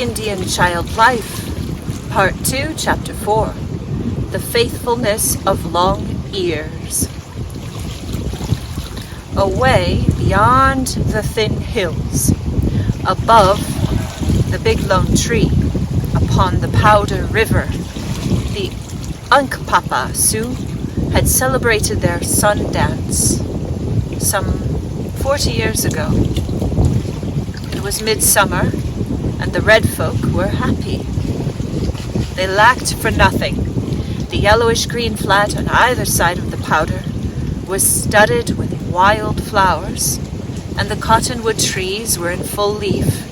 Indian Child Life, Part 2, Chapter 4, The Faithfulness of Long Ears. Away beyond the thin hills, above the big lone tree, upon the Powder River, the Unkpapa Sioux had celebrated their sun dance some 40 years ago. It was midsummer, and the red folk were happy. They lacked for nothing. The yellowish-green flat on either side of the Powder was studded with wild flowers, and the cottonwood trees were in full leaf.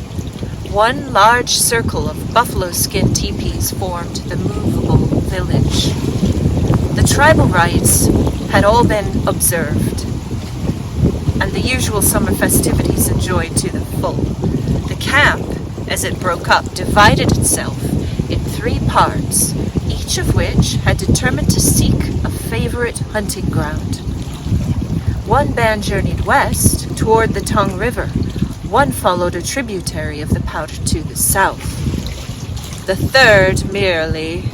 One large circle of buffalo skin teepees formed the movable village. The tribal rites had all been observed, and the usual summer festivities enjoyed to the full. The camp, as it broke up, divided itself in 3 parts, each of which had determined to seek a favorite hunting ground. One band journeyed west toward the Tongue River. One followed a tributary of the Powder to the south. The third merely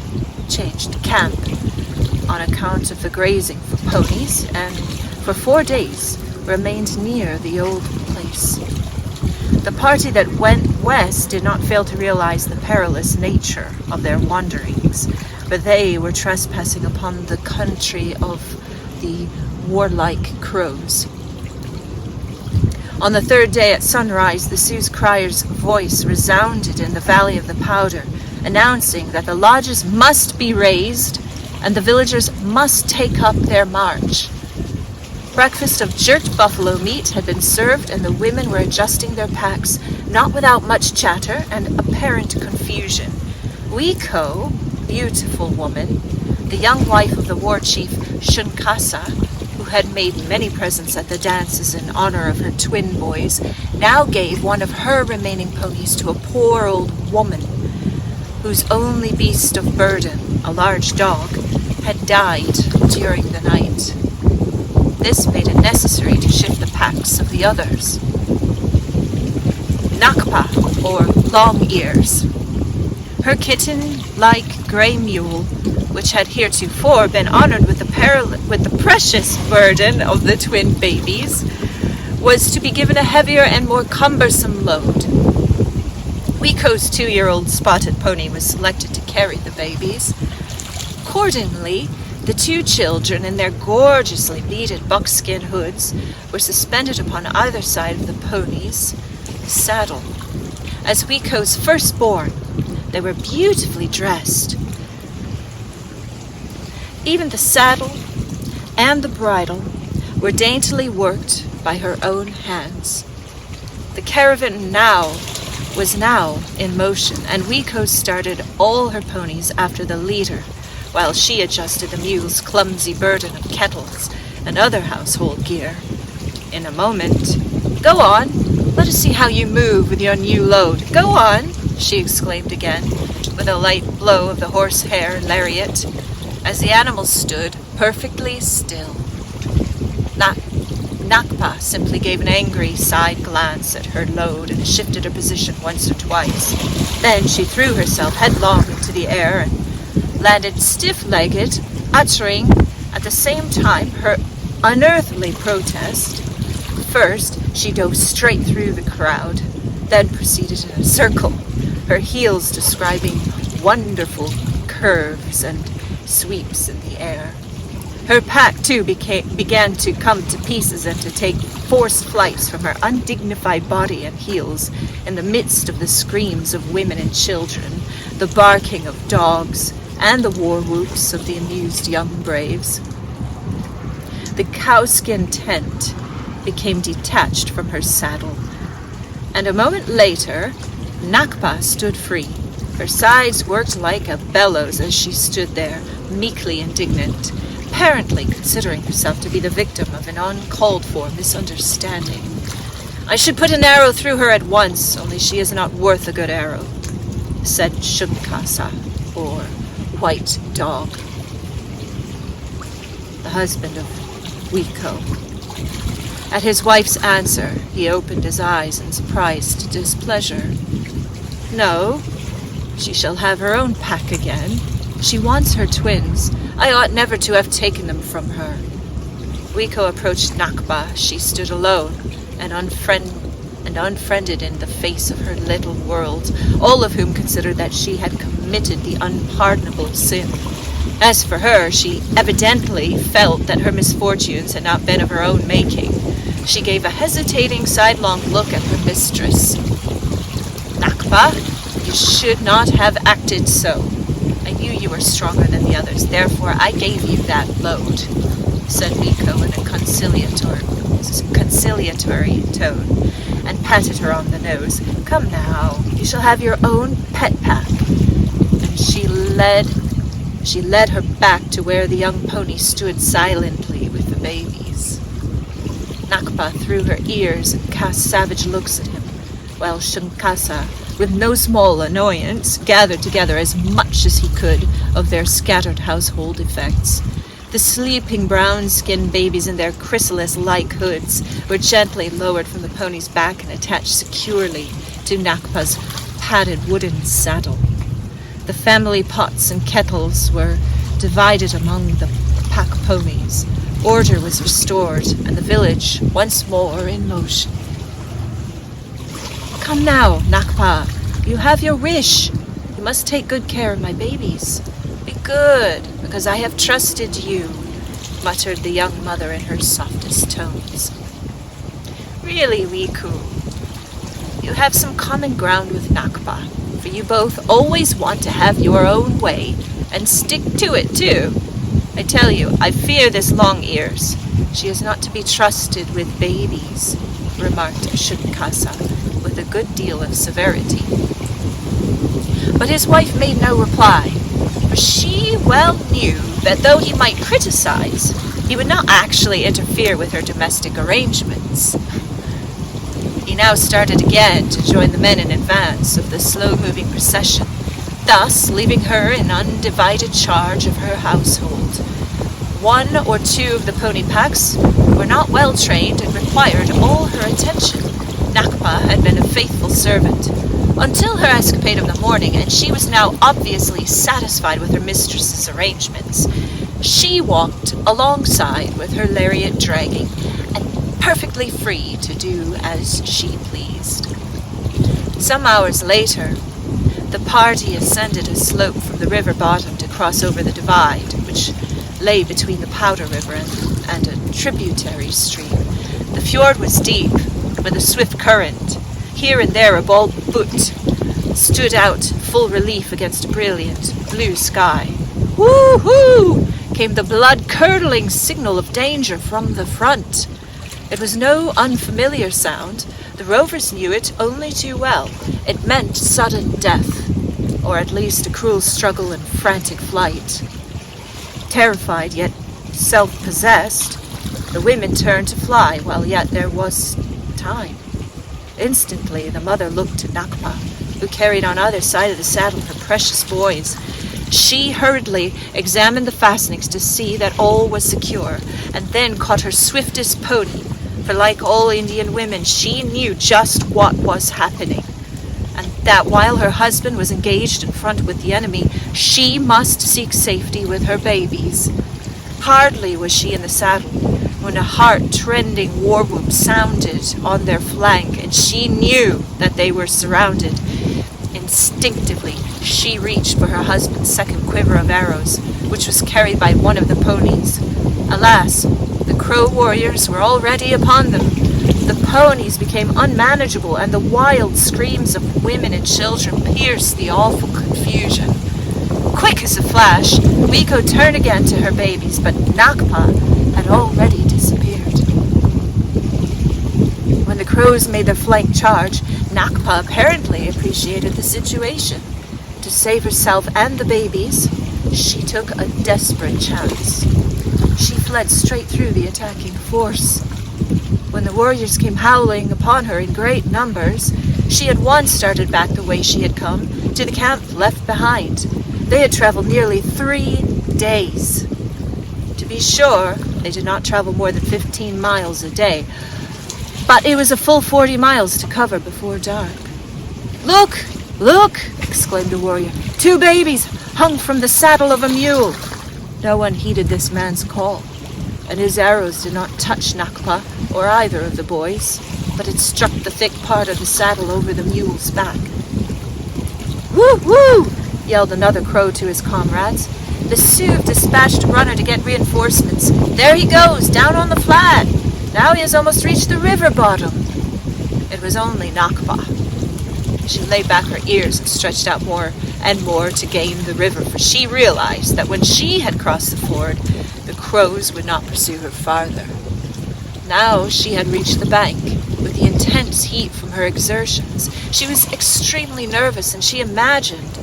changed camp on account of the grazing for ponies, and for 4 days remained near the old place. The party that went west did not fail to realize the perilous nature of their wanderings, for they were trespassing upon the country of the warlike Crows. On the 3rd day at sunrise, the Sioux's crier's voice resounded in the valley of the Powder, announcing that the lodges must be raised and the villagers must take up their march. Breakfast of jerked buffalo meat had been served, and the women were adjusting their packs, not without much chatter and apparent confusion. Wiko, beautiful woman, the young wife of the war chief Shunkasa, who had made many presents at the dances in honor of her twin boys, now gave one of her remaining ponies to a poor old woman whose only beast of burden, a large dog, had died during the night. This made it necessary to shift the packs of the others. Nakpa, or Long Ears. Her kitten-like gray mule, which had heretofore been honored with the precious burden of the twin babies, was to be given a heavier and more cumbersome load. Wiko's 2-year-old spotted pony was selected to carry the babies. Accordingly, the 2 children, in their gorgeously beaded buckskin hoods, were suspended upon either side of the pony's saddle. As Wiko's firstborn, they were beautifully dressed. Even the saddle and the bridle were daintily worked by her own hands. The caravan was now in motion, and Wiko started all her ponies after the leader, while she adjusted the mule's clumsy burden of kettles and other household gear. In a moment, "Go on, let us see how you move with your new load. Go on," she exclaimed again, with a light blow of the horsehair lariat, as the animal stood perfectly still. Nakpa simply gave an angry side glance at her load and shifted her position once or twice. Then she threw herself headlong into the air and landed stiff-legged, uttering at the same time her unearthly protest. First, she dove straight through the crowd, then proceeded in a circle, her heels describing wonderful curves and sweeps in the air. Her pack, too, began to come to pieces and to take forced flights from her undignified body and heels in the midst of the screams of women and children, the barking of dogs, and the war whoops of the amused young braves. The cowskin tent became detached from her saddle, and a moment later, Nakpa stood free. Her sides worked like a bellows as she stood there, meekly indignant, apparently considering herself to be the victim of an uncalled-for misunderstanding. "I should put an arrow through her at once, only she is not worth a good arrow," said Shunkasa, or White Dog, the husband of Wiko. At his wife's answer, he opened his eyes in surprised displeasure. No, she shall have her own pack again. She wants her twins. I ought never to have taken them from her. Weeko approached Nakpa. She stood alone and unfriended in the face of her little world, all of whom considered that she had committed the unpardonable sin. As for her, she evidently felt that her misfortunes had not been of her own making. She gave a hesitating sidelong look at her mistress. Nakpa, you should not have acted so. I knew you were stronger than the others, therefore I gave you that load, said Weeko in a conciliatory tone, and patted her on the nose. Come now, you shall have your own pet pack. And she led her back to where the young pony stood silently with the babies. Nakpa threw her ears and cast savage looks at him, while Shankasa, with no small annoyance, gathered together as much as he could of their scattered household effects. The sleeping brown-skinned babies in their chrysalis-like hoods were gently lowered from the pony's back and attached securely to Nakpa's padded wooden saddle. The family pots and kettles were divided among the pack ponies. Order was restored, and the village once more in motion. Come now, Nakpa. You have your wish. You must take good care of my babies. Be good, because I have trusted you, muttered the young mother in her softest tones. Really, Weeko, you have some common ground with Nakpa, for you both always want to have your own way, and stick to it, too. I tell you, I fear this Long Ears. She is not to be trusted with babies, remarked Shunkasa, with a good deal of severity. But his wife made no reply, for she well knew that though he might criticize, he would not actually interfere with her domestic arrangements. He now started again to join the men in advance of the slow-moving procession, thus leaving her in undivided charge of her household. One or two of the pony packs were not well trained and required all her attention. Nakpa had been a faithful servant until her escapade of the morning, and she was now obviously satisfied with her mistress's arrangements. She walked alongside with her lariat dragging, and perfectly free to do as she pleased. Some hours later, the party ascended a slope from the river bottom to cross over the divide, which lay between the Powder River and a tributary stream. The fjord was deep, with a swift current. Here and there a bald butte stood out in full relief against a brilliant blue sky. Woo-hoo! Came the blood-curdling signal of danger from the front. It was no unfamiliar sound. The rovers knew it only too well. It meant sudden death, or at least a cruel struggle and frantic flight. Terrified yet self-possessed, the women turned to fly while yet there was time. Instantly, the mother looked to Nakpa, who carried on either side of the saddle her precious boys. She hurriedly examined the fastenings to see that all was secure, and then caught her swiftest pony, for like all Indian women, she knew just what was happening, and that while her husband was engaged in front with the enemy, she must seek safety with her babies. Hardly was she in the saddle when a heart-rending war whoop sounded on their flank, and she knew that they were surrounded. Instinctively, she reached for her husband's second quiver of arrows, which was carried by one of the ponies. Alas, the Crow warriors were already upon them. The ponies became unmanageable, and the wild screams of women and children pierced the awful confusion. Quick as a flash, Weeko turned again to her babies, but Nakpa had already disappeared. When the Crows made their flank charge, Nakpa apparently appreciated the situation. To save herself and the babies, she took a desperate chance. She fled straight through the attacking force. When the warriors came howling upon her in great numbers, she at once started back the way she had come, to the camp left behind. They had traveled nearly 3 days. To be sure, they did not travel more than 15 miles a day, but it was a full 40 miles to cover before dark. Look! "Look!" exclaimed a warrior. "Two babies hung from the saddle of a mule." No one heeded this man's call, and his arrows did not touch Nakpa or either of the boys, but it struck the thick part of the saddle over the mule's back. "Woo! Woo!" yelled another crow to his comrades. "The Sioux dispatched a runner to get reinforcements. There he goes, down on the flat. Now he has almost reached the river bottom." It was only Nakpa. She laid back her ears and stretched out more and more to gain the river, for she realized that when she had crossed the ford, the crows would not pursue her farther. Now she had reached the bank. With the intense heat from her exertions, she was extremely nervous, and she imagined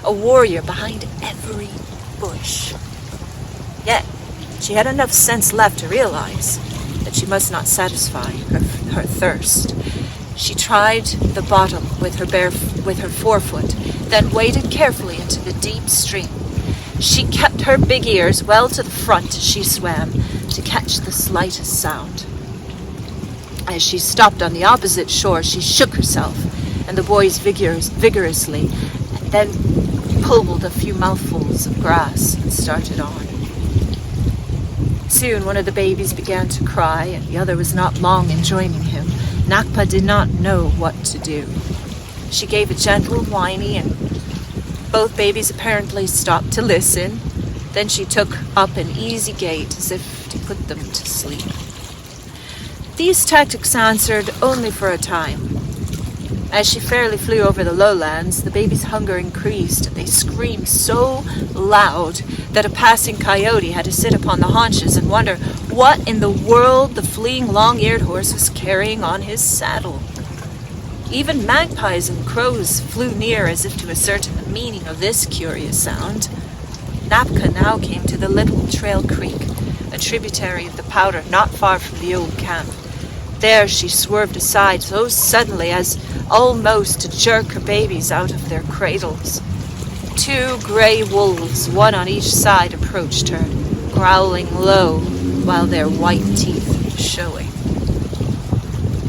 a warrior behind every bush. Yet she had enough sense left to realize that she must not satisfy her thirst. She tried the bottom with her forefoot, then waded carefully into the deep stream. She kept her big ears well to the front as she swam to catch the slightest sound. As she stopped on the opposite shore, she shook herself and the boys vigorously, and then pulled a few mouthfuls of grass and started on. Soon one of the babies began to cry, and the other was not long in joining him. Nakpa did not know what to do. She gave a gentle whiny, and both babies apparently stopped to listen. Then she took up an easy gait as if to put them to sleep. These tactics answered only for a time. As she fairly flew over the lowlands, the babies' hunger increased, and they screamed so loud that a passing coyote had to sit upon the haunches and wonder what in the world the fleeing long-eared horse was carrying on his saddle. Even magpies and crows flew near as if to ascertain the meaning of this curious sound. Napka now came to the Little Trail Creek, a tributary of the Powder not far from the old camp. There she swerved aside so suddenly as almost to jerk her babies out of their cradles. Two gray wolves, one on each side, approached her, growling low while their white teeth showing.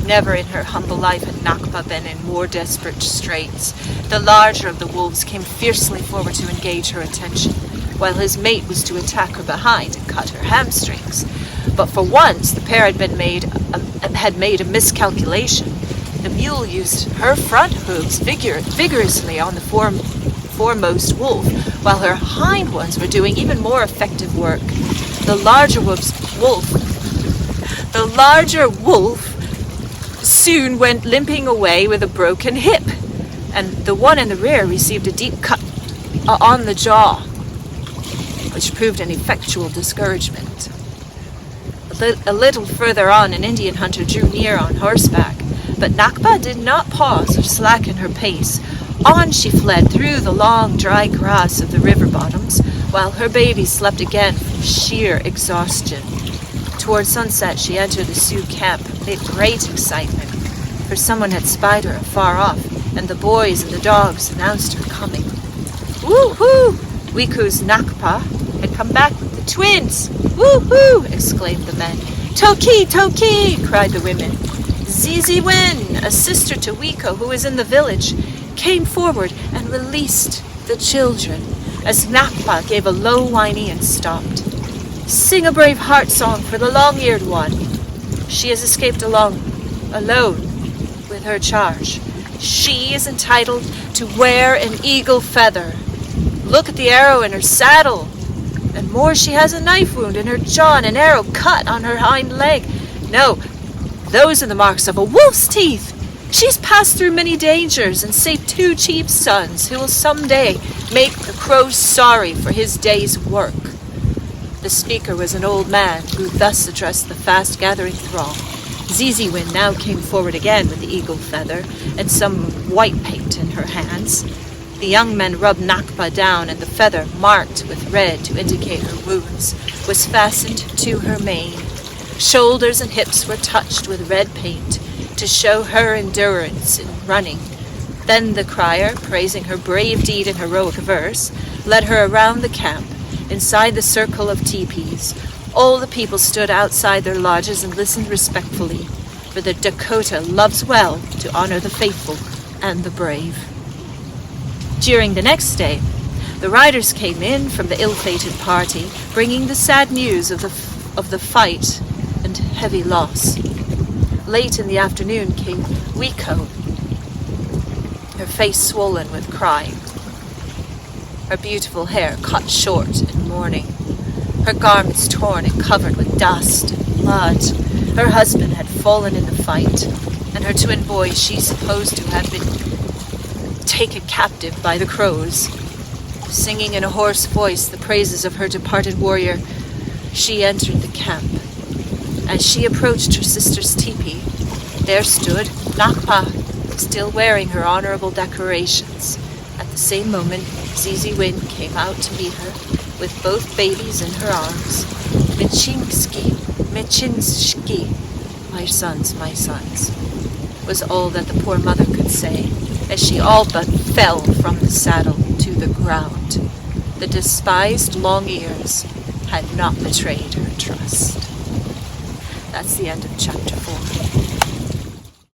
Never in her humble life had Nakpa been in more desperate straits. The larger of the wolves came fiercely forward to engage her attention, while his mate was to attack her behind and cut her hamstrings. But for once the pair had made a miscalculation. The mule used her front hooves vigorously on the foremost wolf, while her hind ones were doing even more effective work. The larger wolf soon went limping away with a broken hip, and the one in the rear received a deep cut on the jaw, which proved an effectual discouragement. A little further on, an Indian hunter drew near on horseback, but Nakpa did not pause or slacken her pace. On she fled through the long, dry grass of the river bottoms, while her baby slept again from sheer exhaustion. Toward sunset, she entered the Sioux camp amid great excitement, for someone had spied her afar off, and the boys and the dogs announced her coming. "Woo-hoo!" Wiku's Nakpa had come back with the twins. "Woo-hoo!" exclaimed the men. "Toki! Toki!" cried the women. Zizi Wen, a sister to Wiko who was in the village, came forward and released the children as Nakpa gave a low whiny and stopped. "Sing a brave heart song for the long-eared one. She has escaped alone with her charge. She is entitled to wear an eagle feather. Look at the arrow in her saddle. And more, she has a knife wound in her jaw and an arrow cut on her hind leg. No, those are the marks of a wolf's teeth. She's passed through many dangers and saved 2 chief's sons who will someday make the crow sorry for his day's work." The speaker was an old man who thus addressed the fast-gathering throng. Ziziwin now came forward again with the eagle feather and some white paint in her hands. The young men rubbed Nakpa down, and the feather, marked with red to indicate her wounds, was fastened to her mane. Shoulders and hips were touched with red paint to show her endurance in running. Then the crier, praising her brave deed in heroic verse, led her around the camp, inside the circle of teepees. All the people stood outside their lodges and listened respectfully, for the Dakota loves well to honor the faithful and the brave. During the next day, the riders came in from the ill-fated party, bringing the sad news of the fight and heavy loss. Late in the afternoon came Weeko, her face swollen with crying, her beautiful hair cut short in mourning, her garments torn and covered with dust and blood. Her husband had fallen in the fight, and her twin boys she supposed to have been taken captive by the crows. Singing in a hoarse voice the praises of her departed warrior, she entered the camp. As she approached her sister's teepee, there stood Nakpa, still wearing her honorable decorations. At the same moment, Zizi Wind came out to meet her, with both babies in her arms. Michinski, my sons, was all that the poor mother could say, as she all but fell from the saddle to the ground. The despised Long Ears had not betrayed her trust. That's the end of chapter 4.